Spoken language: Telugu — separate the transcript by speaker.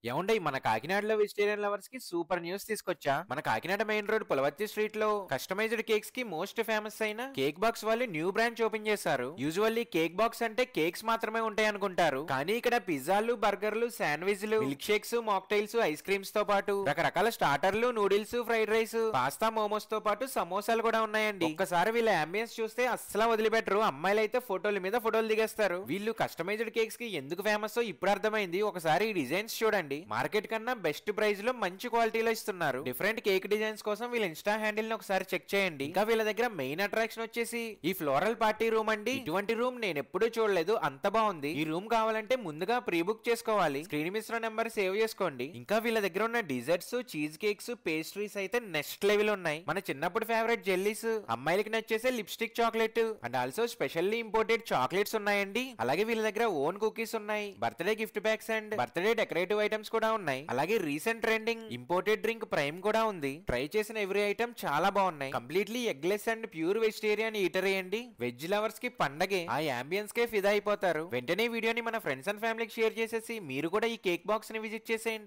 Speaker 1: ఏమండి మన కాకినాడలో వెజిటేరియన్ లవర్స్ కి సూపర్ న్యూస్ తీసుకొచ్చా. మన Kakinada main road Pulavarthi street లో కస్టమైజ్డ్ కేక్స్ కి మోస్ట్ ఫేమస్ అయిన కేక్ బాక్స్ వాళ్ళు న్యూ బ్రాంచ్ ఓపెన్ చేశారు. యూజువల్లీ కేక్ బాక్స్ అంటే కేక్స్ మాత్రమే ఉంటాయి అనుకుంటారు, కానీ ఇక్కడ పిజ్జాలు, బర్గర్లు, శాండ్విచ్లు, milk shakes, mocktails, ice creams తో పాటు రకరకాల స్టార్టర్లు, noodles, fried rice, pasta, momos తో పాటు సమోసాలు కూడా ఉన్నాయండి. ఒక్కసారి వీళ్ళ అంబియన్స్ చూస్తే అస్సలు వదిలిపెట్టరు. అమ్మాయిలు అయితే ఫోటోల మీద ఫోటోలు దిగేస్తారు. వీళ్ళు కస్టమైజ్డ్ కేక్స్ కి ఎందుకు ఫేమస్ ఇప్పుడు అర్థమైంది. ఒకసారి ఈ డిజైన్స్ చూడండి. మార్కెట్ కన్నా బెస్ట్ ప్రైస్ లో మంచి క్వాలిటీలో ఇస్తున్నారు. డిఫరెంట్ కేక్ డిజైన్స్ కోసం వీళ్ళ ఇన్స్టా హ్యాండిల్ ని ఒకసారి చెక్ చేయండి. ఇంకా వీళ్ళ దగ్గర మెయిన్ అట్రాక్షన్ వచ్చేసి ఈ ఫ్లోరల్ పార్టీ రూమ్ అండి. ఇటువంటి రూమ్ నేను ఎప్పుడూ చూడలేదు, అంత బాగుంది. ఈ రూమ్ కావాలంటే ముందుగా ప్రీ బుక్ చేసుకోవాలి. స్క్రీన్ మీద నెంబర్ సేవ్ చేసుకోండి. ఇంకా వీళ్ళ దగ్గర ఉన్న డిజర్ట్స్, చీజ్ కేక్స్, పేస్ట్రీస్ అయితే నెక్స్ట్ లెవెల్ ఉన్నాయి. మన చిన్నప్పుడు ఫేవరెట్ జెల్లీస్, అమ్మాయిలకి నచ్చేసే lipstick chocolate and also specially imported chocolates ఉన్నాయండి. అలాగే వీళ్ళ దగ్గర ఓన్ కుకీస్ ఉన్నాయి. Birthday gift packs and birthday decorative items కూడా ఉన్నాయి. అలాగే recent trending imported drink Prime కూడా ఉంది. ట్రై చేసిన ఎవ్రీ ఐటమ్ చాలా బాగున్నాయి. Completely eggless and pure vegetarian eatery అండి. వెజ్ లవర్స్ కి పండగే. ఆ అంబియన్స్ కే ఫిదా అయిపోతారు. వెంటనే వీడియోని మన ఫ్రెండ్స్ అండ్ ఫ్యామిలీకి షేర్ చేసేసి మీరు కూడా ఈ కేక్ బాక్స్ ని విజిట్ చేసేయండి.